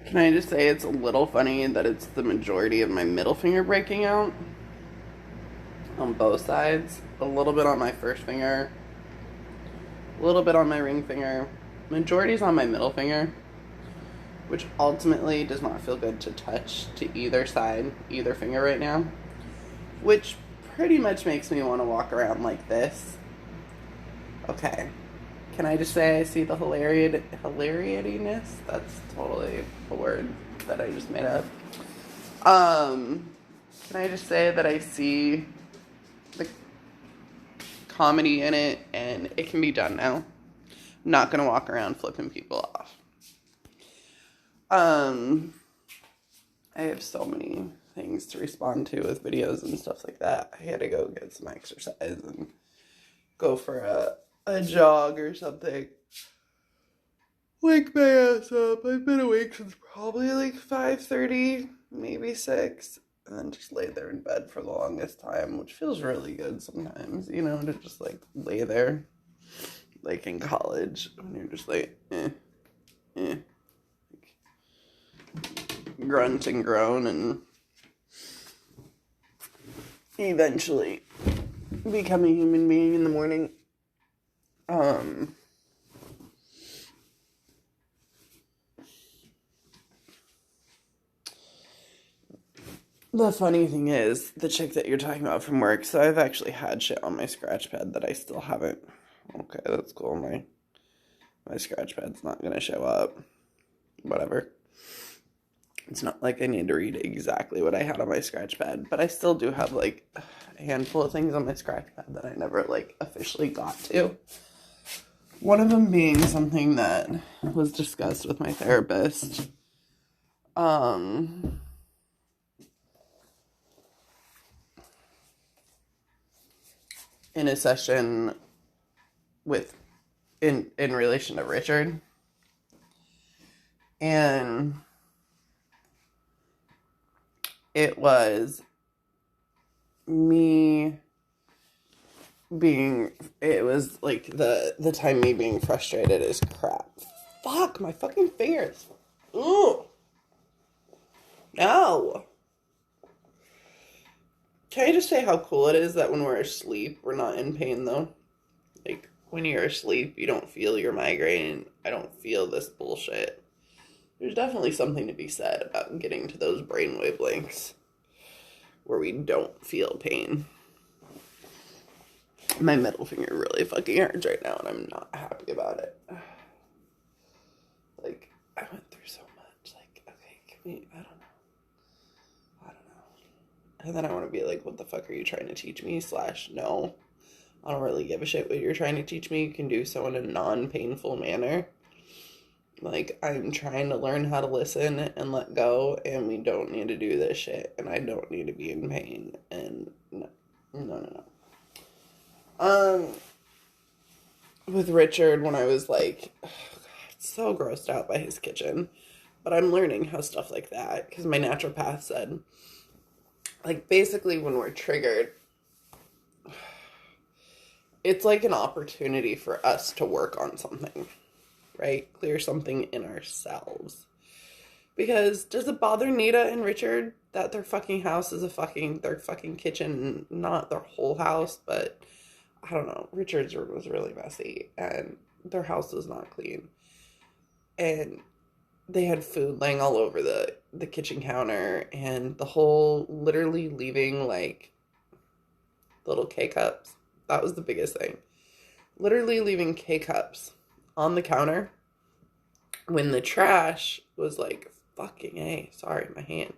Can I just say it's a little funny that it's the majority of my middle finger breaking out on both sides? A little bit on my first finger, a little bit on my ring finger. Majority's on my middle finger, which ultimately does not feel good to touch to either side, either finger right now, which pretty much makes me want to walk around like this. Okay. Can I just say I see the hilaritiness? That's totally a word that I just made up. Can I just say that I see the comedy in it and it can be done now? I'm not gonna walk around flipping people off. I have so many things to respond to with videos and stuff like that. I had to go get some exercise and go for a jog or something. Wake my ass up. I've been awake since probably like 5:30, maybe 6. And then just lay there in bed for the longest time, which feels really good sometimes, you know, to just like lay there. Like in college, when you're just like, like, grunt and groan and eventually become a human being in the morning. The funny thing is, the chick that you're talking about from work, so I've actually had shit on my scratch pad that I still haven't. Okay, that's cool. My scratch pad's not gonna show up. Whatever. It's not like I need to read exactly what I had on my scratch pad, but I still do have like a handful of things on my scratch pad that I never like officially got to. One of them being something that was discussed with my therapist. In a session with in relation to Richard. And it was me it was like the time me being frustrated as crap. Fuck, my fucking fingers. Ooh. No. Can I just say how cool it is that when we're asleep, we're not in pain, though? Like, when you're asleep, you don't feel your migraine. I don't feel this bullshit. There's definitely something to be said about getting to those brain wavelengths where we don't feel pain. My middle finger really fucking hurts right now, and I'm not happy about it. Like, I went through so much. Like, okay, can we, I don't know. And then I want to be like, what the fuck are you trying to teach me? / no. I don't really give a shit what you're trying to teach me. You can do so in a non-painful manner. Like, I'm trying to learn how to listen and let go, and we don't need to do this shit, and I don't need to be in pain, and no. With Richard, when I was like, oh God, so grossed out by his kitchen, but I'm learning how stuff like that, because my naturopath said, like, basically when we're triggered, it's like an opportunity for us to work on something, right? Clear something in ourselves. Because does it bother Nita and Richard that their fucking house is their fucking kitchen, not their whole house, but I don't know, Richard's room was really messy and their house was not clean. And they had food laying all over the kitchen counter, and the whole literally leaving like little K-cups. That was the biggest thing. Literally leaving K-cups on the counter when the trash was like, fucking A, sorry, my hand.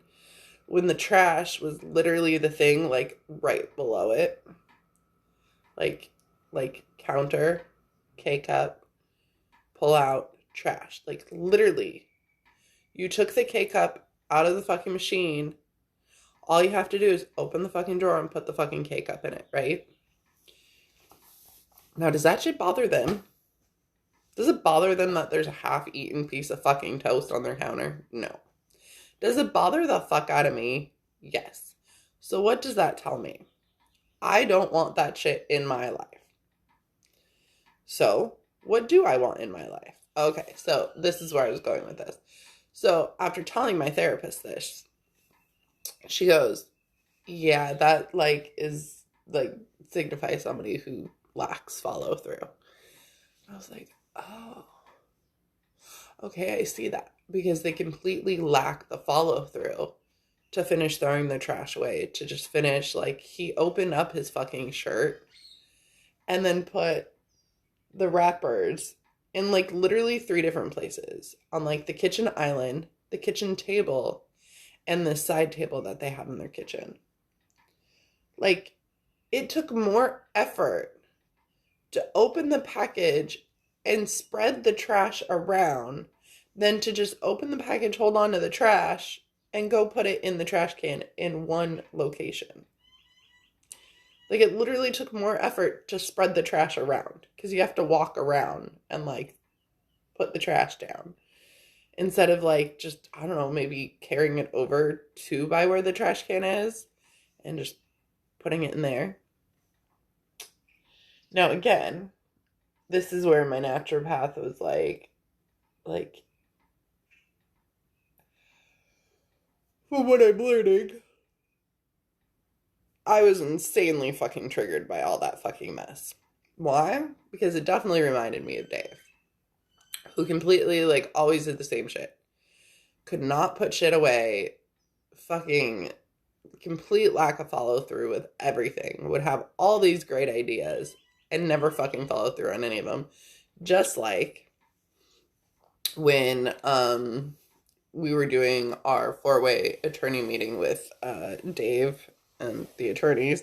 When the trash was literally the thing like right below it. Like counter, K-cup, pull out, trash. Like literally. You took the K-cup out of the fucking machine. All you have to do is open the fucking drawer and put the fucking K-cup in it, right? Now, does that shit bother them? Does it bother them that there's a half-eaten piece of fucking toast on their counter? No. Does it bother the fuck out of me? Yes. So what does that tell me? I don't want that shit in my life. So, what do I want in my life? Okay, so this is where I was going with this. So after telling my therapist this, she goes, yeah, that like is like signifies somebody who lacks follow through. I was like, oh, okay, I see that. Because they completely lack the follow through to finish throwing the trash away, to just finish, like, he opened up his fucking shirt and then put the wrappers in, like, literally 3 different places on, like, the kitchen island, the kitchen table, and the side table that they have in their kitchen. Like, it took more effort to open the package and spread the trash around than to just open the package, hold on to the trash, and go put it in the trash can in one location. Like, it literally took more effort to spread the trash around because you have to walk around and, like, put the trash down instead of, like, just, I don't know, maybe carrying it over to by where the trash can is and just putting it in there. Now, again, this is where my naturopath was like, from what I'm learning, I was insanely fucking triggered by all that fucking mess. Why? Because it definitely reminded me of Dave, who completely, like, always did the same shit. Could not put shit away, fucking complete lack of follow through with everything, would have all these great ideas and never fucking follow through on any of them. Just like when we were doing our 4-way attorney meeting with Dave and the attorneys.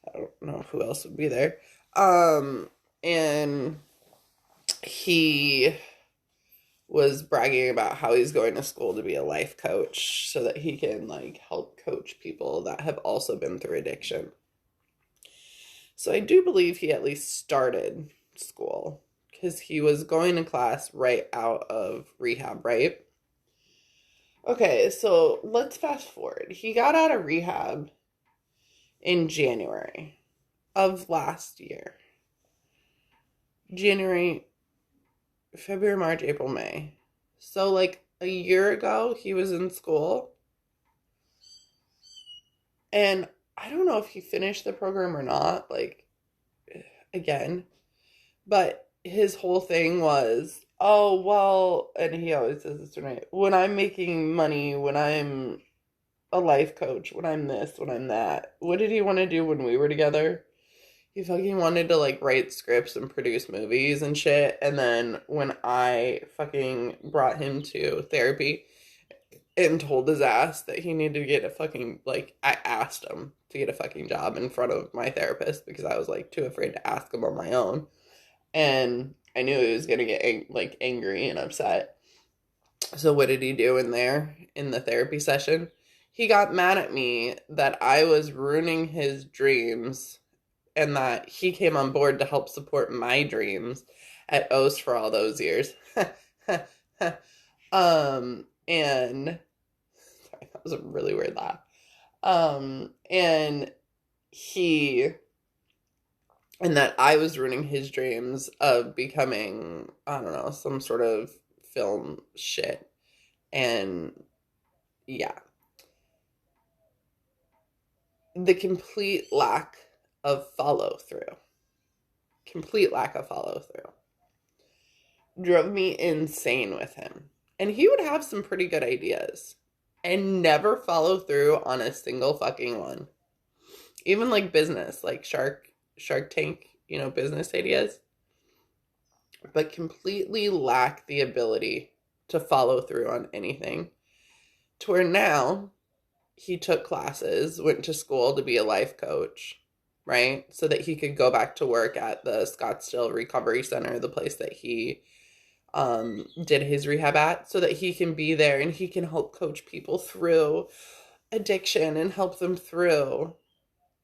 I don't know who else would be there. And he was bragging about how he's going to school to be a life coach so that he can, like, help coach people that have also been through addiction. So I do believe he at least started school because he was going to class right out of rehab, right? Okay, so let's fast forward. He got out of rehab in January of last year. January, February, March, April, May. So, like, a year ago, he was in school. And I don't know if he finished the program or not, like, again. But his whole thing was, oh, well, and he always says this to me, when I'm making money, when I'm a life coach, when I'm this, when I'm that. What did he want to do when we were together? He fucking wanted to, like, write scripts and produce movies and shit. And then when I fucking brought him to therapy and told his ass that he needed to get a fucking, like, I asked him to get a fucking job in front of my therapist because I was, like, too afraid to ask him on my own. And I knew he was going to get, angry and upset. So what did he do in the therapy session? He got mad at me that I was ruining his dreams and that he came on board to help support my dreams at OST for all those years. And sorry, that was a really weird laugh. And that I was ruining his dreams of becoming, I don't know, some sort of film shit. And yeah. The complete lack of follow through drove me insane with him. And he would have some pretty good ideas and never follow through on a single fucking one. Even, like, business, like Shark Tank, business ideas. But completely lack the ability to follow through on anything. To where now he took classes, went to school to be a life coach, right? So that he could go back to work at the Scottsdale Recovery Center, the place that he did his rehab at, so that he can be there and he can help coach people through addiction and help them through.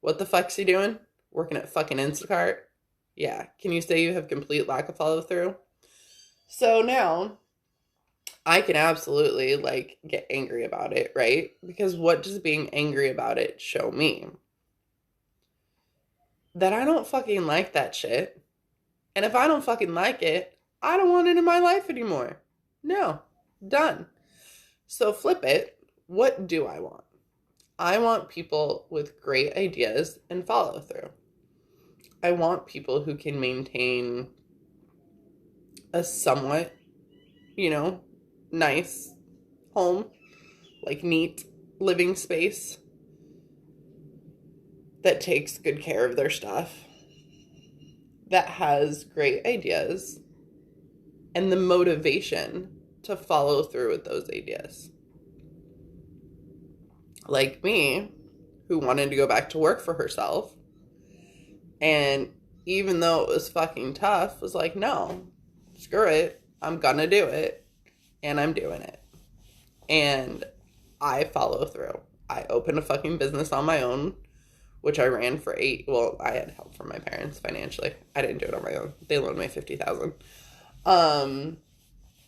What the fuck's he doing? Working at fucking Instacart? Yeah. Can you say you have complete lack of follow through? So now I can absolutely, like, get angry about it, right? Because what does being angry about it show me? That I don't fucking like that shit. And if I don't fucking like it, I don't want it in my life anymore. No. Done. So flip it. What do I want? I want people with great ideas and follow through. I want people who can maintain a somewhat, nice home, like neat living space that takes good care of their stuff, that has great ideas and the motivation to follow through with those ideas. Like me, who wanted to go back to work for herself, and even though it was fucking tough, was like, no, screw it, I'm gonna do it, and I'm doing it. And I follow through. I opened a fucking business on my own, which I ran for I had help from my parents financially. I didn't do it on my own. They loaned me $50,000.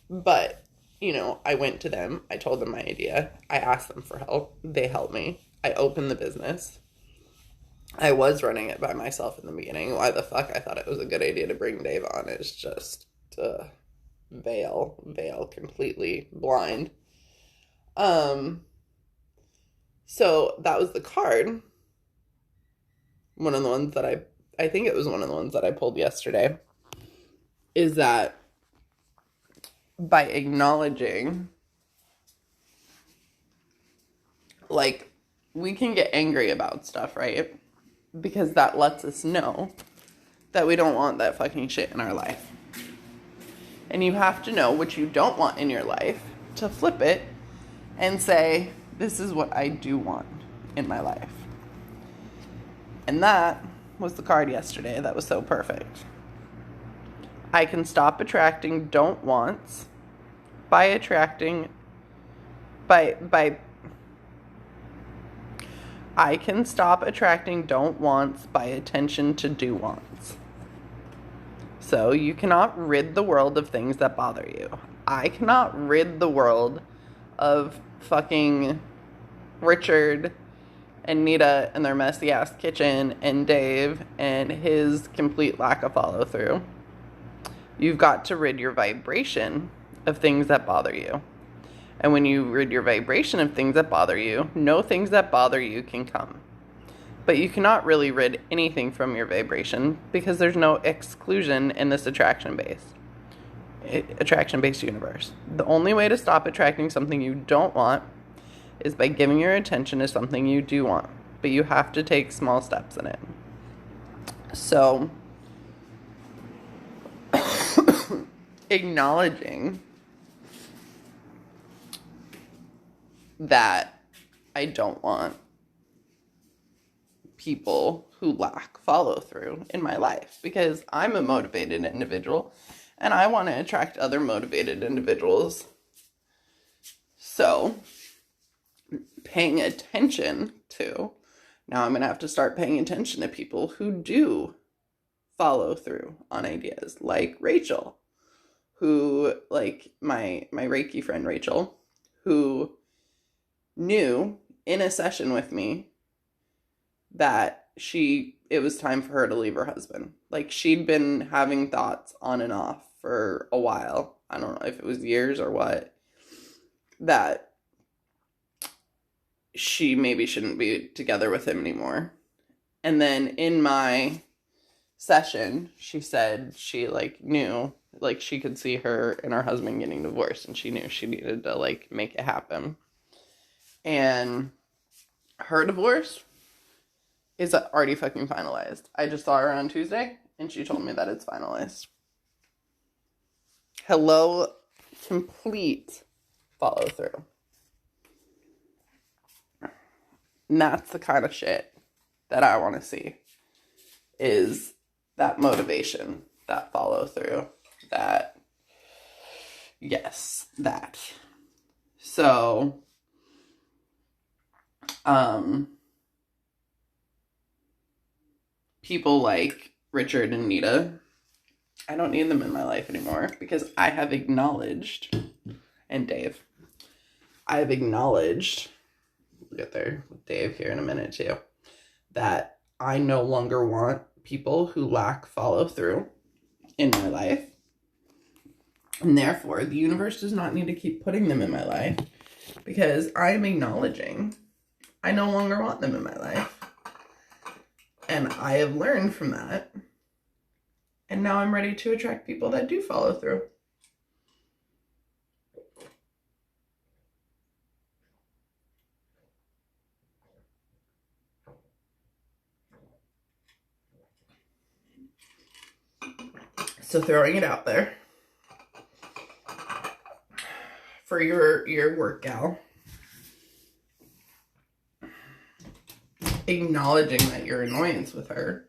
But, I went to them. I told them my idea. I asked them for help. They helped me. I opened the business. I was running it by myself in the beginning. Why the fuck I thought it was a good idea to bring Dave on is just veil completely blind. So that was the card. One of the ones that I think it was one of the ones that I pulled yesterday, is that by acknowledging, like, we can get angry about stuff, right? Because that lets us know that we don't want that fucking shit in our life. And you have to know what you don't want in your life to flip it and say, this is what I do want in my life. And that was the card yesterday that was so perfect. I can stop attracting don't wants by attracting I can stop attracting don't wants by attention to do wants. So you cannot rid the world of things that bother you. I cannot rid the world of fucking Richard and Nita and their messy ass kitchen and Dave and his complete lack of follow through. You've got to rid your vibration of things that bother you. And when you rid your vibration of things that bother you, no things that bother you can come. But you cannot really rid anything from your vibration because there's no exclusion in this attraction-based universe. The only way to stop attracting something you don't want is by giving your attention to something you do want. But you have to take small steps in it. So, acknowledging that I don't want people who lack follow through in my life, because I'm a motivated individual and I want to attract other motivated individuals. So, paying attention to, now I'm going to have to start paying attention to people who do follow through on ideas, like Rachel, who, like my Reiki friend Rachel, who knew in a session with me that it was time for her to leave her husband. Like, she'd been having thoughts on and off for a while. I don't know if it was years or what, that she maybe shouldn't be together with him anymore. And then in my session, she said she, knew, she could see her and her husband getting divorced, and she knew she needed to, make it happen. And her divorce is already fucking finalized. I just saw her on Tuesday, and she told me that it's finalized. Hello, complete follow through. And that's the kind of shit that I want to see, is that motivation, that follow through, that, yes, that. So, people like Richard and Nita, I don't need them in my life anymore, because I have acknowledged, and Dave, I have acknowledged, we'll get there with Dave here in a minute too, that I no longer want people who lack follow through in my life. And therefore, the universe does not need to keep putting them in my life. Because I'm acknowledging I no longer want them in my life. And I have learned from that. And now I'm ready to attract people that do follow through. So throwing it out there for your work gal. Acknowledging that your annoyance with her.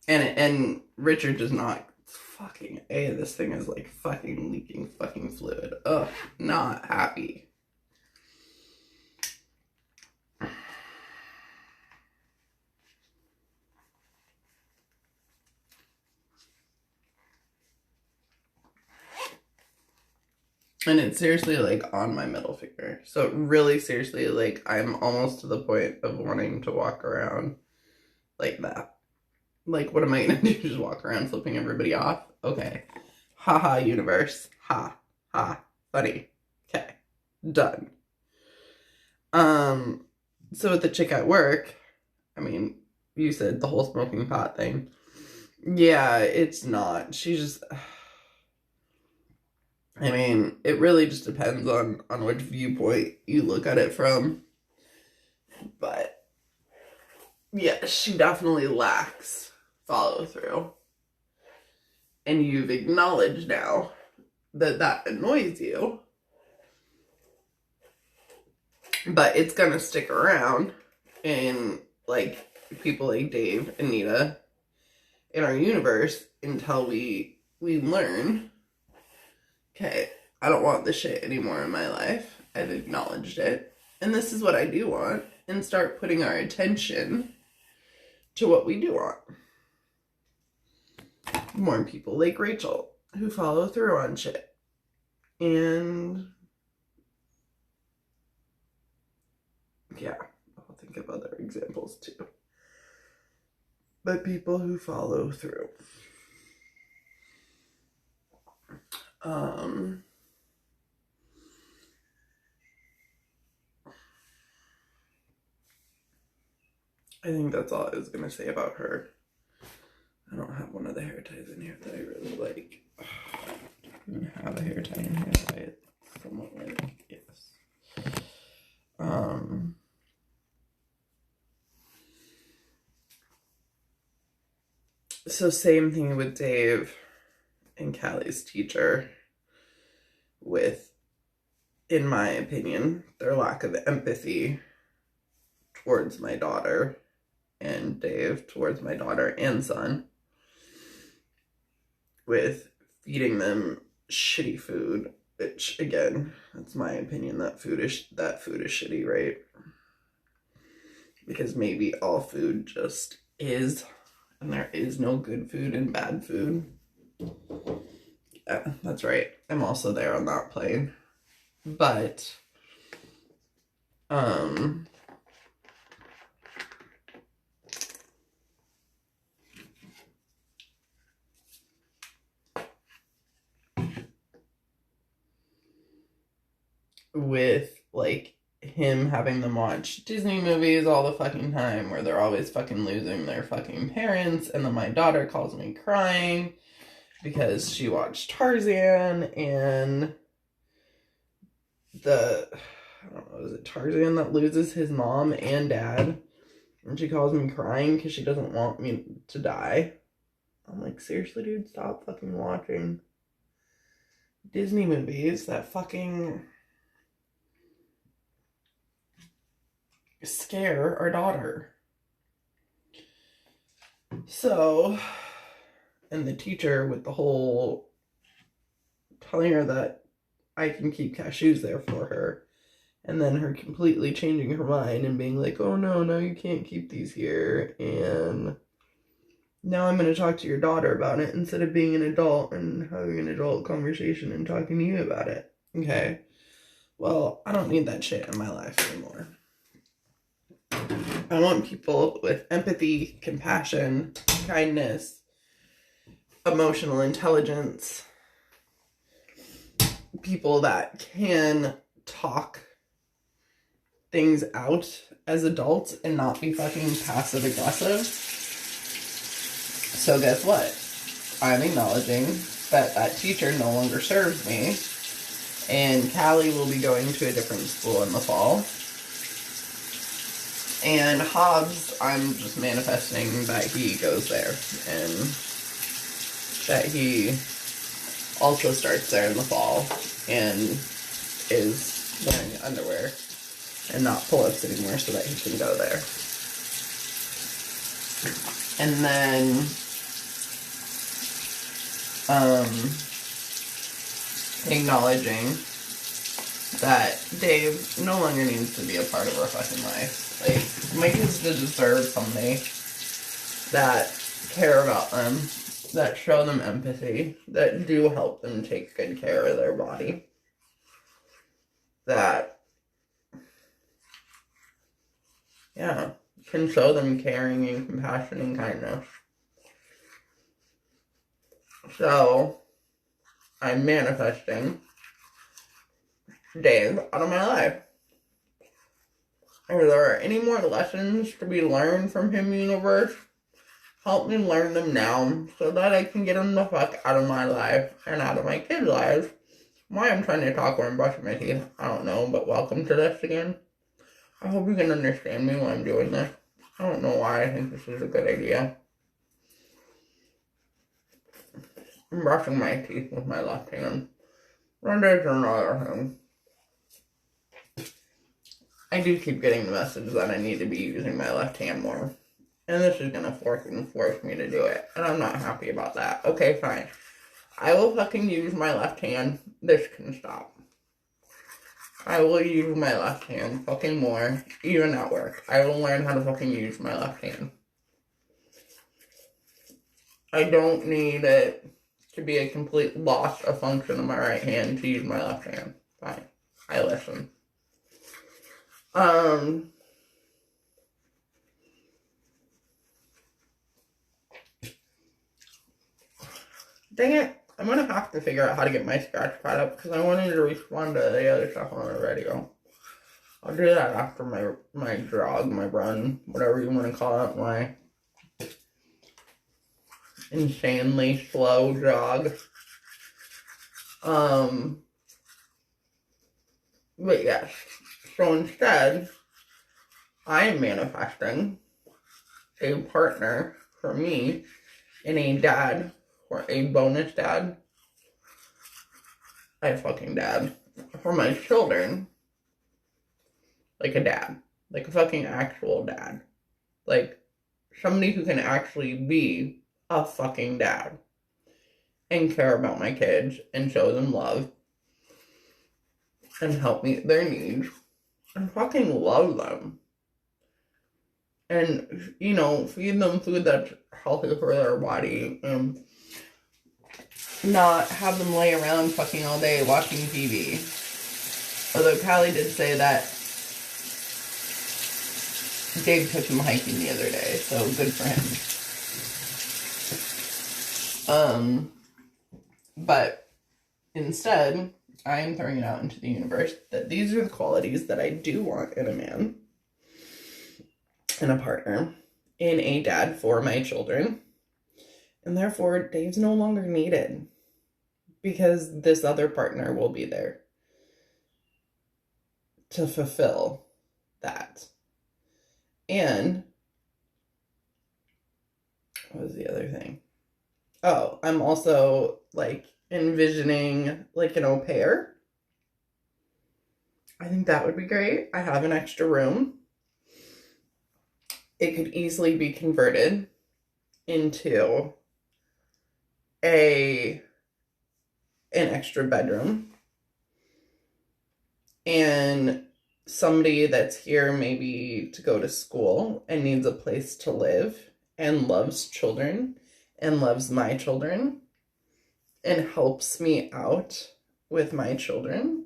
And Richard does not fucking this thing is like fucking leaking fucking fluid. Ugh, not happy. And it's seriously like on my middle finger. So really seriously, like I'm almost to the point of wanting to walk around like that. Like, what am I gonna do? Just walk around flipping everybody off? Okay. Haha, universe. Ha. Ha. Funny. Okay. Done. So with the chick at work, I mean, you said the whole smoking pot thing. Yeah, it's not. She just... I mean, it really just depends on which viewpoint you look at it from. But, yeah, she definitely lacks follow through. And you've acknowledged now that annoys you. But it's gonna stick around. And, like, people like Dave, Anita, in our universe until we learn... Okay, I don't want this shit anymore in my life. I've acknowledged it. And this is what I do want. And start putting our attention to what we do want. More people like Rachel who follow through on shit. And yeah, I'll think of other examples too. But people who follow through. I think that's all I was going to say about her. I don't have one of the hair ties in here that I really like. I don't even have a hair tie in here that I somewhat like. Yes. So same thing with Dave and Callie's teacher with, in my opinion, their lack of empathy towards my daughter and Dave towards my daughter and son with feeding them shitty food, which again, that's my opinion, that food is shitty, right? Because maybe all food just is, and there is no good food and bad food. Yeah, that's right. I'm also there on that plane. But, with, like, him having them watch Disney movies all the fucking time where they're always fucking losing their fucking parents, and then my daughter calls me crying because she watched Tarzan, and I don't know, is it Tarzan that loses his mom and dad? And she calls me crying because she doesn't want me to die. I'm like, seriously, dude, stop fucking watching Disney movies that fucking scare our daughter. So, and the teacher with the whole telling her that I can keep cashews there for her, and then her completely changing her mind and being like, oh no, you can't keep these here, and now I'm going to talk to your daughter about it instead of being an adult and having an adult conversation and talking to you about it. Okay, well, I don't need that shit in my life anymore. I want people with empathy, compassion, kindness, emotional intelligence, people that can talk things out as adults and not be fucking passive aggressive. So guess what? I'm acknowledging that that teacher no longer serves me, and Callie will be going to a different school in the fall. And Hobbs, I'm just manifesting that he goes there, and that he also starts there in the fall and is wearing underwear and not pull-ups anymore so that he can go there. And then acknowledging that Dave no longer needs to be a part of our fucking life. Like, my kids deserve somebody that care about them, that show them empathy, that do help them take good care of their body, that, yeah, can show them caring and compassion and kindness. So, I'm manifesting Dave out of my life. If there are any more lessons to be learned from him, universe, help me learn them now so that I can get him the fuck out of my life and out of my kids' lives. Why I'm trying to talk when I'm brushing my teeth, I don't know, but welcome to this again. I hope you can understand me when I'm doing this. I don't know why I think this is a good idea. I'm brushing my teeth with my left hand. Monday's another thing. I do keep getting the message that I need to be using my left hand more. And this is going to force me to do it. And I'm not happy about that. Okay, fine. I will fucking use my left hand. This can stop. I will use my left hand fucking more. Even at work. I will learn how to fucking use my left hand. I don't need it to be a complete loss of function of my right hand to use my left hand. Fine. I listen. Dang it. I'm gonna have to figure out how to get my scratch pad up because I wanted to respond to the other stuff on the radio. I'll do that after my jog, my run, whatever you want to call it, my insanely slow jog. But yes. So instead, I am manifesting a partner for me and a dad, or a bonus dad, a fucking dad, for my children, like a dad, like a fucking actual dad, like somebody who can actually be a fucking dad and care about my kids and show them love and help meet their needs. And fucking love them. And, you know, feed them food that's healthy for their body. And not have them lay around fucking all day watching TV. Although Callie did say that Dave took him hiking the other day. So good for him. But instead, I am throwing it out into the universe that these are the qualities that I do want in a man, in a partner, in a dad for my children. And therefore, Dave's no longer needed because this other partner will be there to fulfill that. And what was the other thing? Oh, I'm also like envisioning like an au pair. I think that would be great. I have an extra room. It could easily be converted into an extra bedroom. And somebody that's here maybe to go to school and needs a place to live and loves children and loves my children and helps me out with my children,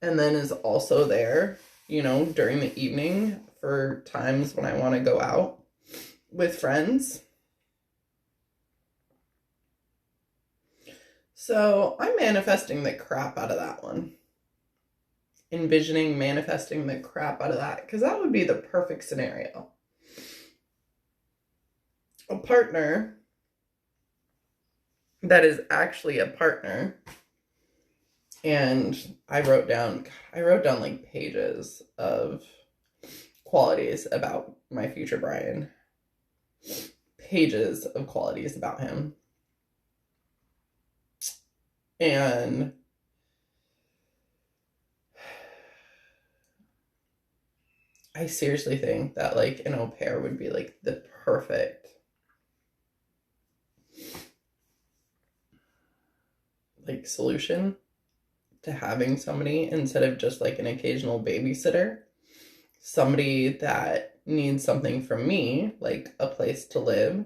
and then is also there, you know, during the evening for times when I want to go out with friends. So I'm manifesting the crap out of that one. Envisioning manifesting the crap out of that, because that would be the perfect scenario. A partner that is actually a partner. And I wrote down like pages of qualities about my future Brian. Pages of qualities about him. And I seriously think that like an au pair would be like the perfect like solution to having somebody instead of just like an occasional babysitter. Somebody that needs something from me, like a place to live,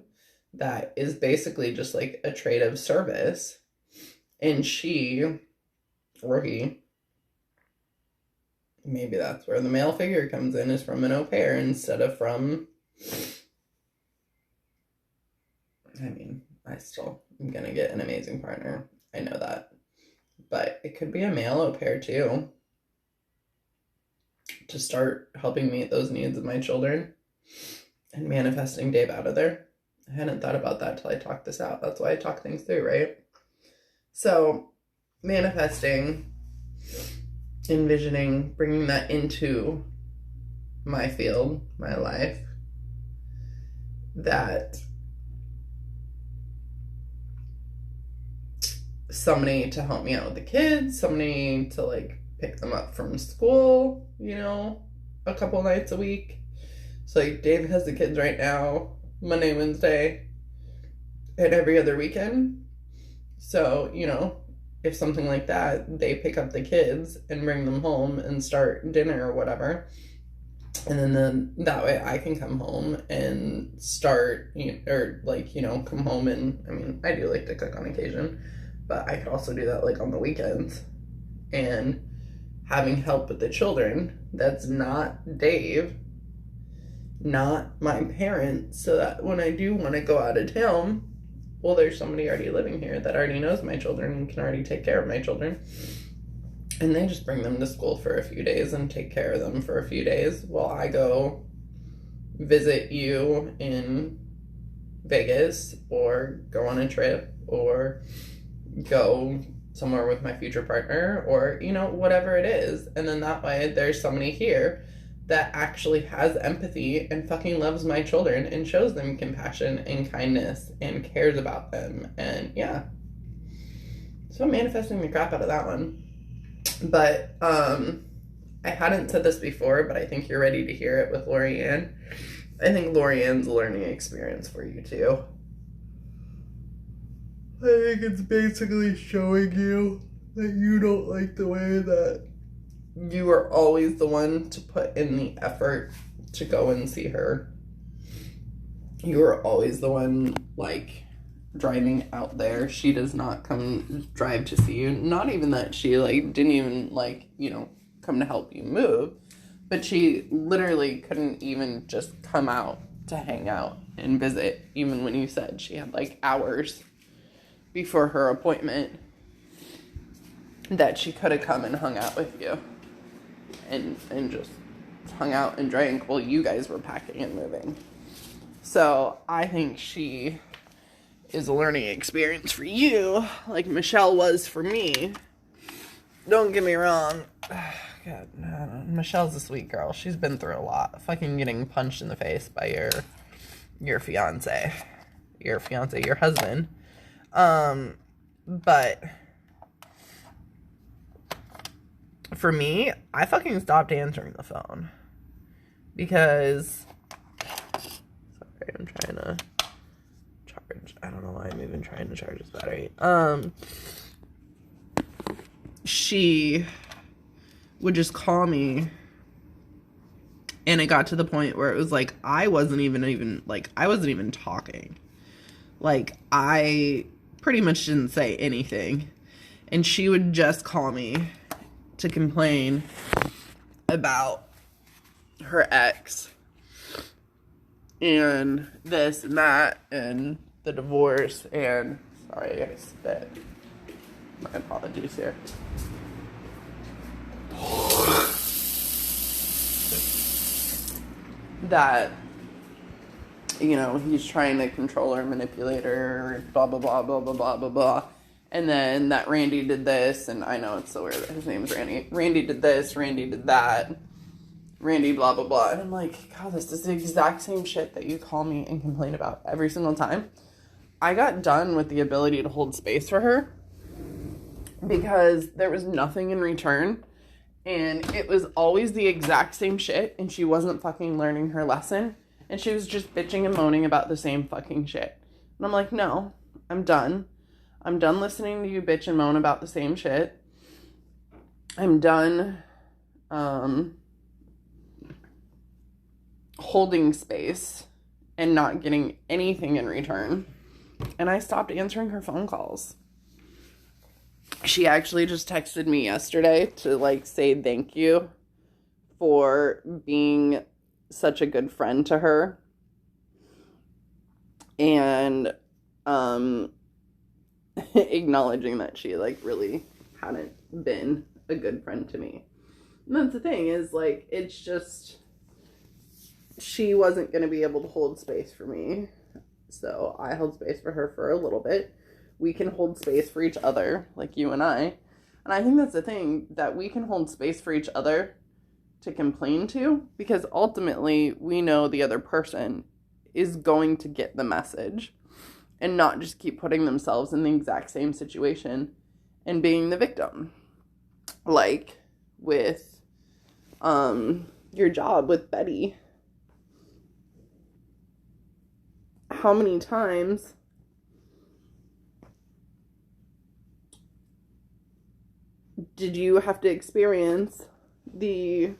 that is basically just like a trade of service. And she, or he, maybe that's where the male figure comes in, is from an au pair instead of from, I mean, I still am going to get an amazing partner. I know that. But it could be a male au pair too, to start helping meet those needs of my children and manifesting Dave out of there. I hadn't thought about that till I talked this out. That's why I talk things through, right? So, manifesting, envisioning, bringing that into my field, my life, that somebody to help me out with the kids, somebody to like pick them up from school, you know, a couple nights a week. So like Dave has the kids right now, Monday, Wednesday, and every other weekend. So, you know, if something like that, they pick up the kids and bring them home and start dinner or whatever. And then that way I can come home and start, or like, you know, come home and, I mean, I do like to cook on occasion, but I could also do that like on the weekends. And having help with the children that's not Dave, not my parents, so that when I do want to go out of town, well, there's somebody already living here that already knows my children and can already take care of my children. And they just bring them to school for a few days and take care of them for a few days while I go visit you in Vegas or go on a trip or go somewhere with my future partner or, you know, whatever it is. And then that way there's somebody here that actually has empathy and fucking loves my children and shows them compassion and kindness and cares about them. And yeah. So I'm manifesting the crap out of that one. But I hadn't said this before, but I think you're ready to hear it with Lorianne. I think Lorianne's a learning experience for you too. I think it's basically showing you that you don't like the way that you are always the one to put in the effort to go and see her. You are always the one, like, driving out there. She does not come drive to see you. Not even that she, like, didn't even, like, you know, come to help you move. But she literally couldn't even just come out to hang out and visit, even when you said she had, like, hours before her appointment that she could have come and hung out with you. And just hung out and drank while you guys were packing and moving. So I think she is a learning experience for you, like Michelle was for me. Don't get me wrong. God, no. Michelle's a sweet girl. She's been through a lot. Fucking getting punched in the face by your fiance. Your husband. But for me, I fucking stopped answering the phone because, sorry, I'm trying to charge. I don't know why I'm even trying to charge this battery. She would just call me, and it got to the point where it was like I wasn't even talking. Like, I pretty much didn't say anything, and she would just call me to complain about her ex and this and that and the divorce and, sorry, I gotta spit. My apologies here. That, you know, he's trying to control her, manipulate her, blah, blah, blah, blah, blah, blah, blah, blah. And then that Randy did this, and I know it's so weird that his name's Randy. Randy did this, Randy did that. Randy blah, blah, blah. And I'm like, God, this is the exact same shit that you call me and complain about every single time. I got done with the ability to hold space for her because there was nothing in return. And it was always the exact same shit, and she wasn't fucking learning her lesson. And she was just bitching and moaning about the same fucking shit. And I'm like, no, I'm done. I'm done listening to you bitch and moan about the same shit. I'm done holding space and not getting anything in return. And I stopped answering her phone calls. She actually just texted me yesterday to, like, say thank you for being such a good friend to her. And, acknowledging that she, like, really hadn't been a good friend to me. And that's the thing is, like, it's just, she wasn't going to be able to hold space for me. So I held space for her for a little bit. We can hold space for each other, like you and I. And I think that's the thing, that we can hold space for each other to complain to, because ultimately we know the other person is going to get the message and not just keep putting themselves in the exact same situation and being the victim. Like with your job with Betty. How many times did you have to experience the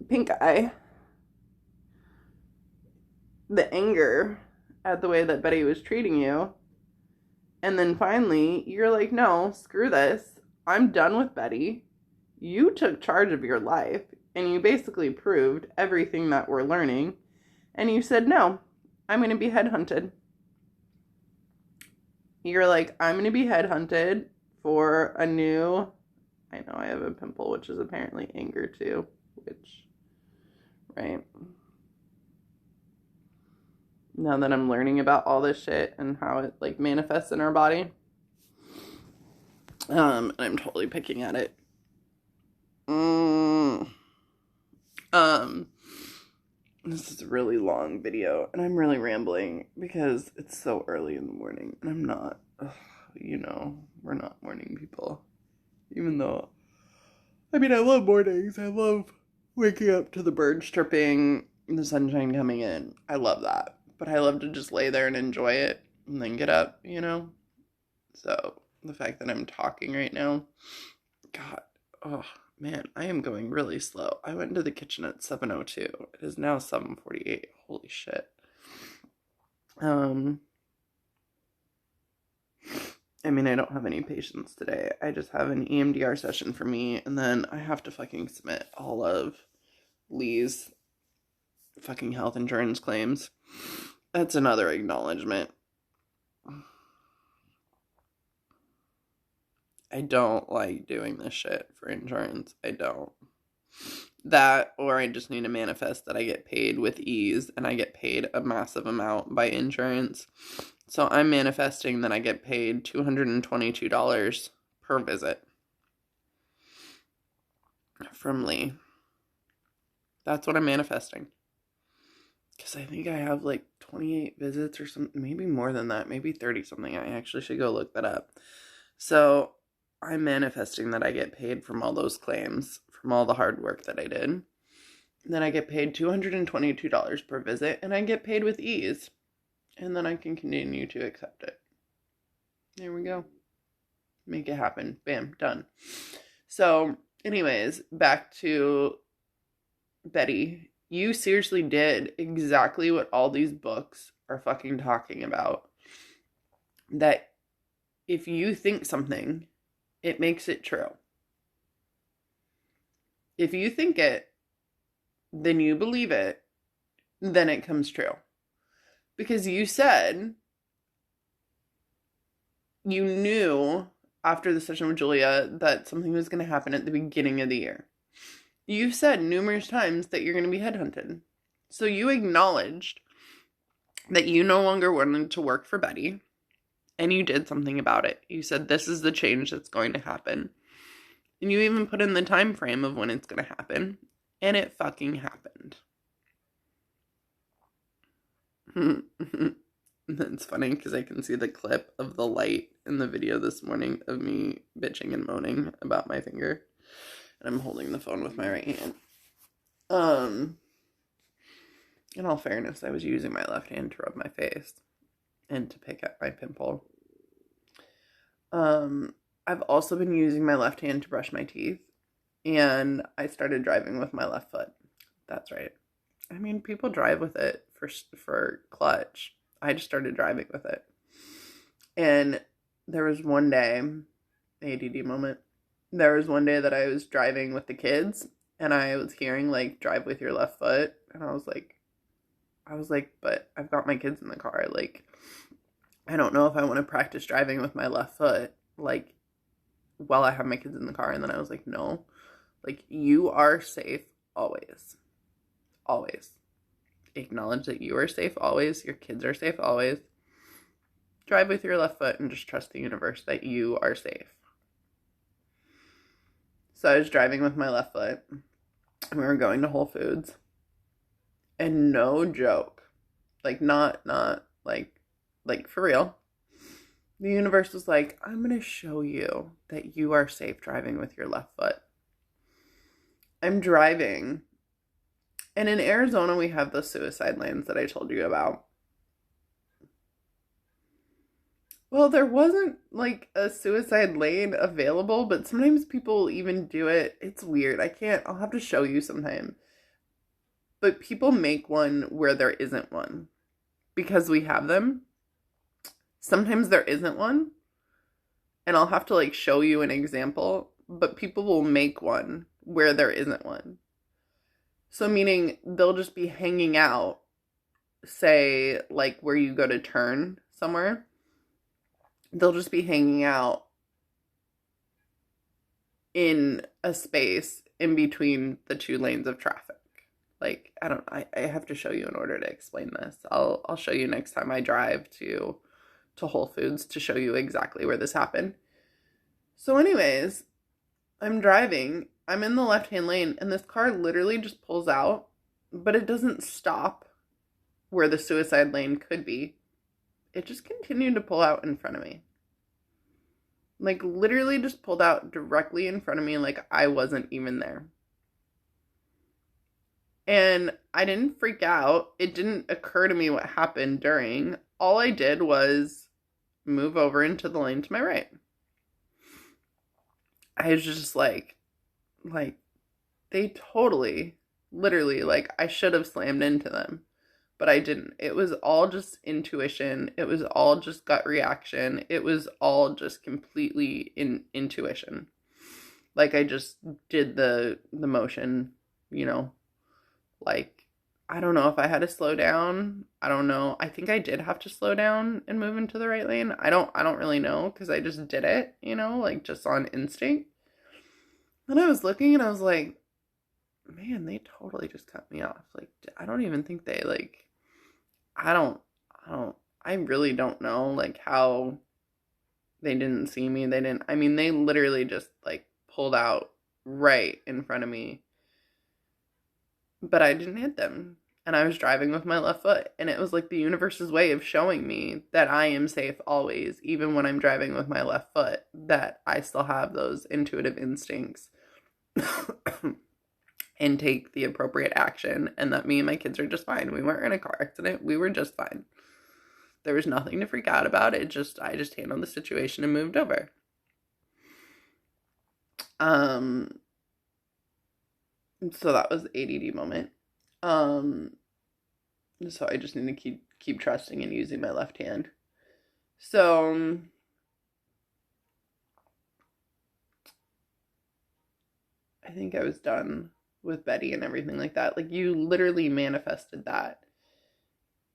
pink eye, the anger at the way that Betty was treating you, and then finally you're like, no, screw this, I'm done with Betty. You took charge of your life, and you basically proved everything that we're learning, and you said, no, I'm going to be headhunted. You're like, I'm going to be headhunted for a new, I know I have a pimple, which is apparently anger too, which, right? Now that I'm learning about all this shit and how it, like, manifests in our body, and I'm totally picking at it. This is a really long video, and I'm really rambling because it's so early in the morning, and I'm not, you know, we're not morning people. Even though, I mean, I love mornings. I love waking up to the birds chirping and the sunshine coming in. I love that. But I love to just lay there and enjoy it and then get up, you know? So, the fact that I'm talking right now, God, oh, man, I am going really slow. I went into the kitchen at 7:02. It is now 7:48. Holy shit. I mean, I don't have any patients today. I just have an EMDR session for me, and then I have to fucking submit all of Lee's fucking health insurance claims. That's another acknowledgement. I don't like doing this shit for insurance. I don't. That, or I just need to manifest that I get paid with ease, and I get paid a massive amount by insurance. So I'm manifesting that I get paid $222 per visit from Lee. That's what I'm manifesting. Because I think I have like 28 visits or something, maybe more than that, maybe 30 something. I actually should go look that up. So I'm manifesting that I get paid from all those claims, from all the hard work that I did. And then I get paid $222 per visit, and I get paid with ease. And then I can continue to accept it. There we go. Make it happen. Bam, done. So, anyways, back to Betty. You seriously did exactly what all these books are fucking talking about. That if you think something, it makes it true. If you think it, then you believe it, then it comes true. Because you said you knew after the session with Julia that something was going to happen at the beginning of the year. You've said numerous times that you're going to be headhunted. So you acknowledged that you no longer wanted to work for Betty, and you did something about it. You said, this is the change that's going to happen. And you even put in the time frame of when it's going to happen, and it fucking happened. It's funny because I can see the clip of the light in the video this morning of me bitching and moaning about my finger. And I'm holding the phone with my right hand. In all fairness, I was using my left hand to rub my face and to pick at my pimple. I've also been using my left hand to brush my teeth, and I started driving with my left foot. That's right. I mean, people drive with it for clutch. I just started driving with it. And there was one day, ADD moment, there was one day that I was driving with the kids, and I was hearing, like, drive with your left foot, and I was like, but I've got my kids in the car, like, I don't know if I want to practice driving with my left foot, like, while I have my kids in the car. And then I was like, no, like, you are safe always. Always. Acknowledge that you are safe always. Your kids are safe always. Drive with your left foot and just trust the universe that you are safe. So I was driving with my left foot, and we were going to Whole Foods. And no joke, like, not like for real, the universe was like, I'm going to show you that you are safe driving with your left foot. I'm driving, and in Arizona, we have those suicide lanes that I told you about. Well, there wasn't, like, a suicide lane available, but sometimes people even do it. It's weird. I'll have to show you sometime. But people make one where there isn't one. Because we have them. Sometimes there isn't one. And I'll have to, like, show you an example. But people will make one where there isn't one. So meaning they'll just be hanging out, say, like, where you go to turn somewhere. They'll just be hanging out in a space in between the two lanes of traffic. Like, I have to show you in order to explain this. I'll show you next time I drive to Whole Foods to show you exactly where this happened. So anyways, I'm driving. I'm in the left-hand lane, and this car literally just pulls out, but it doesn't stop where the suicide lane could be. It just continued to pull out in front of me. Like, literally just pulled out directly in front of me like I wasn't even there. And I didn't freak out. It didn't occur to me what happened during. All I did was move over into the lane to my right. I was just like, they totally, literally, like, I should have slammed into them. But I didn't. It was all just intuition. It was all just gut reaction. It was all just completely intuition. Like, I just did the motion, you know. Like, I don't know if I had to slow down. I don't know. I think I did have to slow down and move into the right lane. I don't really know, because I just did it, you know, like, just on instinct. And I was looking, and I was like, man, they totally just cut me off. Like, I don't even think they, like, I really don't know, like, how they didn't see me. They literally just, like, pulled out right in front of me. But I didn't hit them. And I was driving with my left foot. And it was like the universe's way of showing me that I am safe always, even when I'm driving with my left foot, that I still have those intuitive instincts and take the appropriate action, and that me and my kids are just fine. We weren't in a car accident. We were just fine. There was nothing to freak out about. I just handled the situation and moved over. So that was ADD moment. So I just need to keep trusting and using my left hand. So I think I was done with Betty and everything like that. Like, you literally manifested that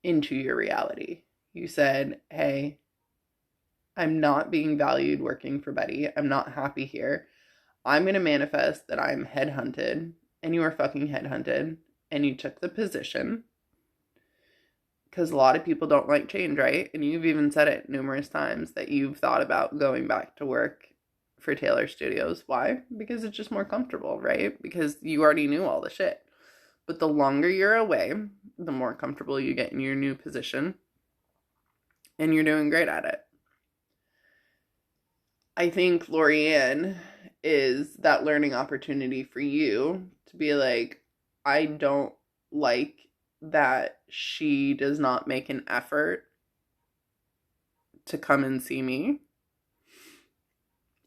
into your reality. You said, hey, I'm not being valued working for Betty. I'm not happy here. I'm going to manifest that I'm headhunted, and you were fucking headhunted, and you took the position. Because a lot of people don't like change, right? And you've even said it numerous times that you've thought about going back to work for Taylor Studios. Why? Because it's just more comfortable, right? Because you already knew all the shit. But the longer you're away, the more comfortable you get in your new position. And you're doing great at it. I think Lorianne is that learning opportunity for you to be like, I don't like that she does not make an effort to come and see me.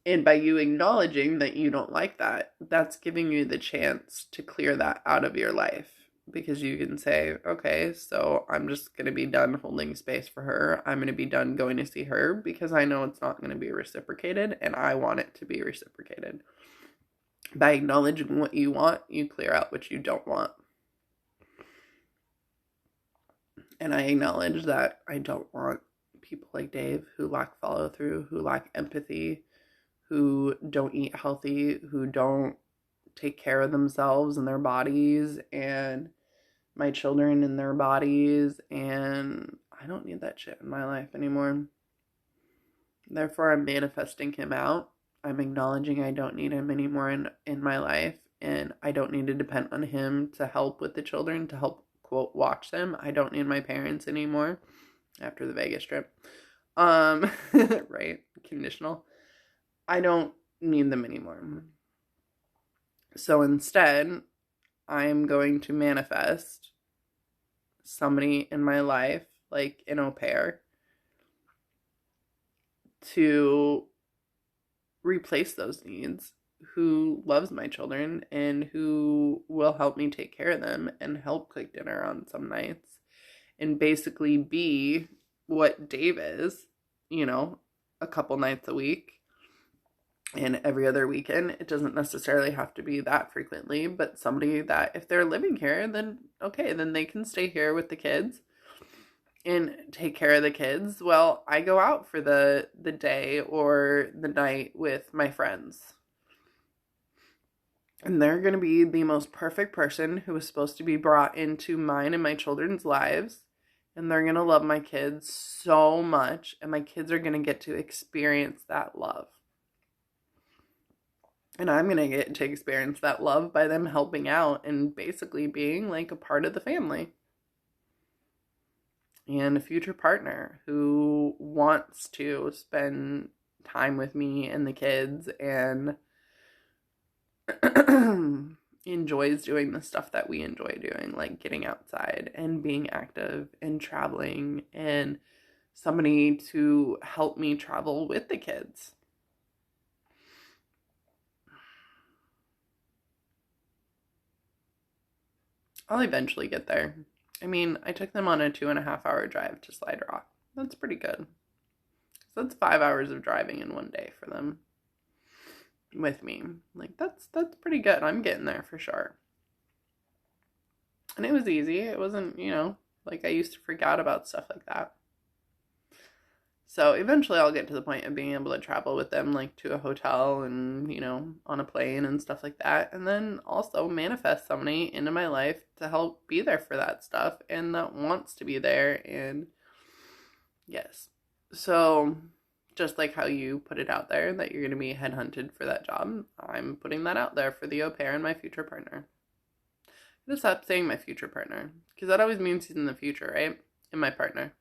And by you acknowledging that you don't like that, that's giving you the chance to clear that out of your life. Because you can say, okay, so I'm just going to be done holding space for her. I'm going to be done going to see her because I know it's not going to be reciprocated and I want it to be reciprocated. By acknowledging what you want, you clear out what you don't want. And I acknowledge that I don't want people like Dave who lack follow through, who lack empathy, who don't eat healthy, who don't take care of themselves and their bodies, and my children and their bodies, and I don't need that shit in my life anymore. Therefore, I'm manifesting him out. I'm acknowledging I don't need him anymore in my life, and I don't need to depend on him to help with the children, to help, quote, watch them. I don't need my parents anymore after the Vegas trip. Right? Conditional. I don't need them anymore. So instead, I'm going to manifest somebody in my life, like an au pair, to replace those needs, who loves my children and who will help me take care of them and help cook dinner on some nights and basically be what Dave is, you know, a couple nights a week and every other weekend. It doesn't necessarily have to be that frequently, but somebody that if they're living here, then okay, then they can stay here with the kids and take care of the kids. Well, I go out for the day or the night with my friends. And they're going to be the most perfect person who was supposed to be brought into mine and my children's lives. And they're going to love my kids so much. And my kids are going to get to experience that love. And I'm going to get to experience that love by them helping out and basically being like a part of the family. And a future partner who wants to spend time with me and the kids and enjoys doing the stuff that we enjoy doing, like getting outside and being active and traveling, and somebody to help me travel with the kids. I'll eventually get there. I mean, I took them on a 2.5-hour drive to Slide Rock. That's pretty good. So that's 5 hours of driving in one day for them with me. Like, that's pretty good. I'm getting there for sure. And it was easy. It wasn't, you know, like I used to freak out about stuff like that. So eventually I'll get to the point of being able to travel with them, like to a hotel and, you know, on a plane and stuff like that. And then also manifest somebody into my life to help be there for that stuff and that wants to be there. And yes. So just like how you put it out there that you're going to be headhunted for that job, I'm putting that out there for the au pair and my future partner. I'm going to stop saying my future partner because that always means he's in the future, right? And my partner,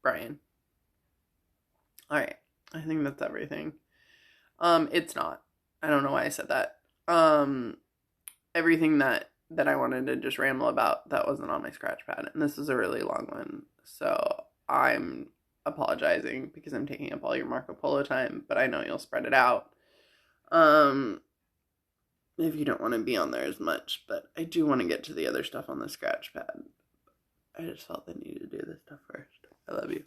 Brian. All right, I think that's everything. It's not. I don't know why I said that. Everything that I wanted to just ramble about that wasn't on my scratch pad, and this is a really long one, so I'm apologizing because I'm taking up all your Marco Polo time, but I know you'll spread it out. If you don't want to be on there as much, but I do want to get to the other stuff on the scratch pad. I just felt the need to do this stuff first. I love you.